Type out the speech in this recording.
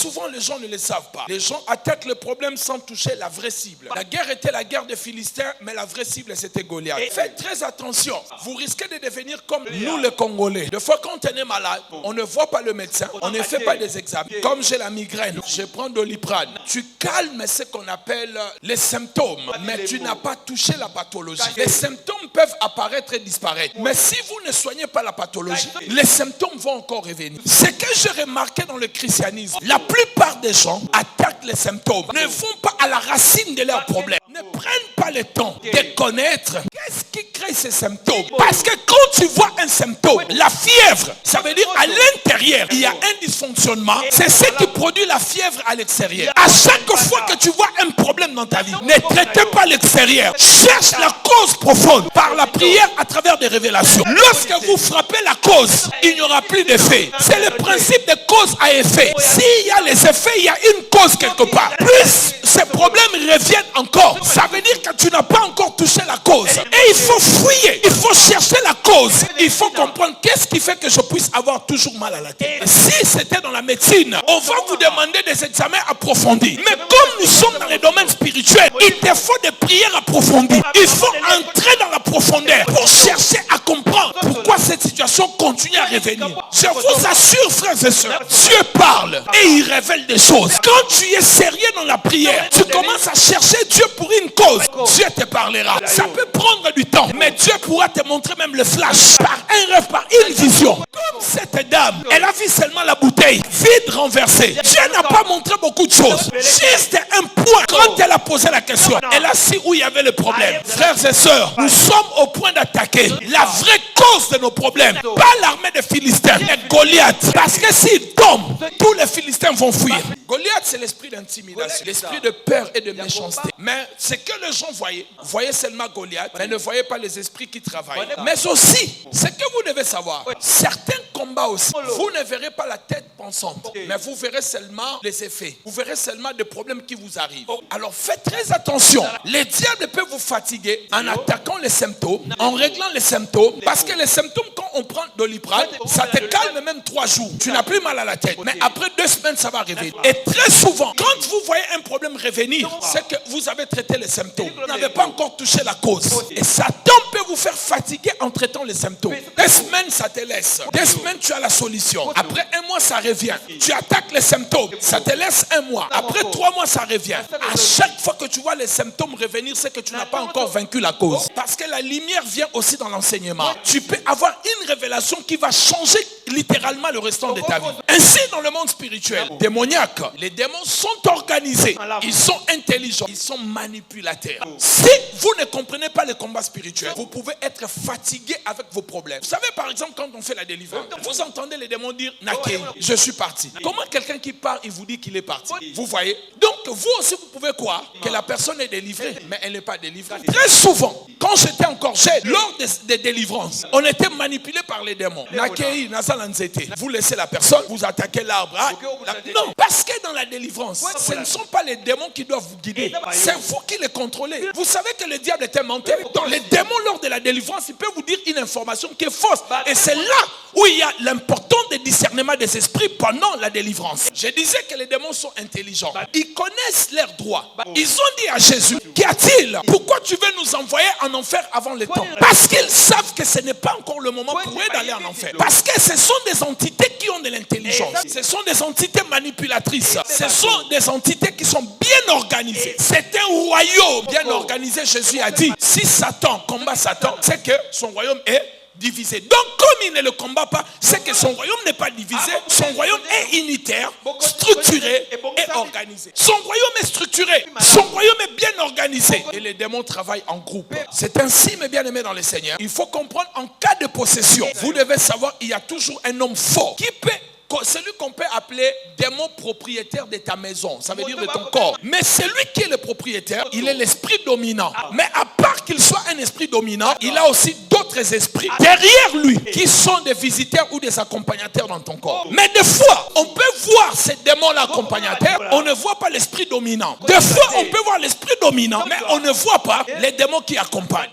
souvent, les gens ne le savent pas. Les gens attaquent le problème sans toucher la vraie cible. La guerre était la guerre des Philistins, mais la vraie cible, c'était Goliath. Faites très attention. Vous risquez de devenir comme nous, les Congolais. Des fois, quand on est malade, on ne voit pas le médecin, on ne fait pas des examens. Comme j'ai la migraine, je prends Doliprane. Tu calmes ce qu'on appelle les symptômes, mais tu n'as pas touché la pathologie. Les symptômes peuvent apparaître et disparaître. Mais si vous ne soignez pas la pathologie, les symptômes vont encore revenir. Ce que j'ai remarqué dans le christianisme, la plupart des gens attaquent les symptômes, ne vont pas à la racine de leurs problèmes, ne prennent pas le temps de connaître qu'est-ce qui crée ces symptômes. Parce que quand tu vois un symptôme, la fièvre, ça veut dire à l'intérieur, il y a un dysfonctionnement. C'est ce qui produit la fièvre à l'extérieur. À chaque fois que tu vois un problème dans ta vie, ne traitez pas l'extérieur. Cherche la cause profonde par la prière à travers des révélations. Lorsque vous frappez la cause, il n'y aura plus d'effet. C'est le principe de cause à effet. S'il y a les effets, il y a une cause quelque part. Plus ces problèmes reviennent encore, ça veut dire que tu n'as pas encore touché la cause. Et il faut fouiller, il faut chercher la cause. Il faut comprendre qu'est-ce qui fait que je puisse avoir toujours mal à la tête. Si c'était dans la médecine, on va vous demander des examens approfondis. Mais comme nous sommes dans les domaines spirituels, il te faut des prières approfondies. Il faut entrer dans la profondeur pour chercher à comprendre pourquoi cette situation continue à revenir. Je vous assure, frères et sœurs, Dieu parle et il révèle des choses. Quand tu es sérieux dans la prière, tu commences à chercher Dieu pour une cause. Dieu te parlera. Ça peut prendre du temps, mais Dieu pourra te montrer même le flash par un rêve, par une vision. Comme cette dame, elle a vu seulement la bouteille vide renversée. Dieu n'a pas montré beaucoup de choses. Juste un point. Quand elle a posé la question, elle a su où il y avait le problème. Frères et sœurs, nous sommes au point d'attaquer la vraie cause de nos problèmes. Pas l'armée des Philistins, mais Goliath. Parce que s'il tombe, tous les Philistins vont fuir. Goliath, c'est l'esprit d'intimidation, l'esprit de peur et de méchanceté. Mais ce que les gens voyaient seulement Goliath, mais ne voyaient pas les esprits qui travaillent. Mais aussi, ce que vous devez savoir, certains combats aussi, vous ne verrez pas la tête pensante, mais vous verrez seulement les effets. Vous verrez seulement des problèmes qui vous arrivent. Alors faites très attention. Les diables peuvent vous fatiguer en attaquant les symptômes, en réglant les symptômes, parce que les symptômes, quand on prend Doliprane, ça te calme même 3 jours. Tu n'as plus mal à la tête. Mais après 2 semaines, ça va revenir. Et très souvent, quand vous voyez un problème revenir, c'est que vous avez traité les symptômes. Vous n'avez pas encore touché la cause. Et Satan peut vous faire fatiguer en traitant les symptômes. 2 semaines, ça te laisse. 2 semaines, tu as la solution. Après 1 mois, ça revient. Tu attaques les symptômes. Ça te laisse 1 mois. Après 3 mois, ça revient. À chaque fois que tu vois les symptômes revenir, c'est que tu n'as pas encore vaincu la cause. Parce que la lumière vient aussi dans l'enseignement. Tu peux avoir une révélation qui va changer littéralement le restant de ta vie. Ainsi, dans le monde spirituel, démoniaque, les démons sont organisés. Ils sont intelligents. Ils sont manipulateurs. Si vous ne comprenez pas le combat spirituel, vous pouvez être fatigué avec vos problèmes. Vous savez, par exemple, quand on fait la délivrance, vous entendez les démons dire « Naké, je suis parti ». Comment quelqu'un qui part, il vous dit qu'il est parti? Vous voyez? Donc, vous aussi, vous pouvez croire que la personne est délivrée, mais elle n'est pas délivrée. Très souvent, quand j'étais encore jeune, lors des délivrances, on était manipulé par les démons. Naké, Nazalanzete. Vous laissez la personne, vous attaquez l'arbre. Non, parce que dans la délivrance, ce ne sont pas les démons qui doivent vous guider. C'est vous qui les contrôlez. Vous savez que le diable est un menteur. Dans les démons, lors de la délivrance, il peut vous dire une information qui est fausse. Et c'est là où il y a l'importance du discernement des esprits pendant la délivrance. Je disais que les démons sont intelligents. Ils connaissent leurs droits. Ils ont dit à Jésus, qu'y a-t-il? Pourquoi tu veux nous envoyer en enfer avant le temps? Parce qu'ils savent que ce n'est pas encore le moment pour eux d'aller en enfer. Parce que ce sont des entités qui ont de l'intelligence. Ce sont des entités manipulatrices. Ce sont des entités qui sont bien organisées. C'est un royaume bien organisé. Jésus a dit, si Satan combat Satan, c'est que son royaume est divisé. Donc comme il ne le combat pas, c'est que son royaume n'est pas divisé. Son royaume est unitaire, structuré et organisé. Son royaume est structuré. Son royaume est bien organisé. Et les démons travaillent en groupe. C'est ainsi, mes bien-aimés dans le Seigneur. Il faut comprendre, en cas de possession, vous devez savoir, il y a toujours un homme fort qui peut, celui qu'on peut appeler démon propriétaire de ta maison, ça veut dire de ton corps. Mais celui qui est le propriétaire, il est l'esprit dominant. Mais à part qu'il soit un esprit dominant, il a aussi d'autres esprits derrière lui qui sont des visiteurs ou des accompagnateurs dans ton corps. Mais des fois, on peut voir ces démons-là accompagnateurs, on ne voit pas l'esprit dominant. Des fois, on peut voir l'esprit dominant, mais on ne voit pas les démons qui accompagnent.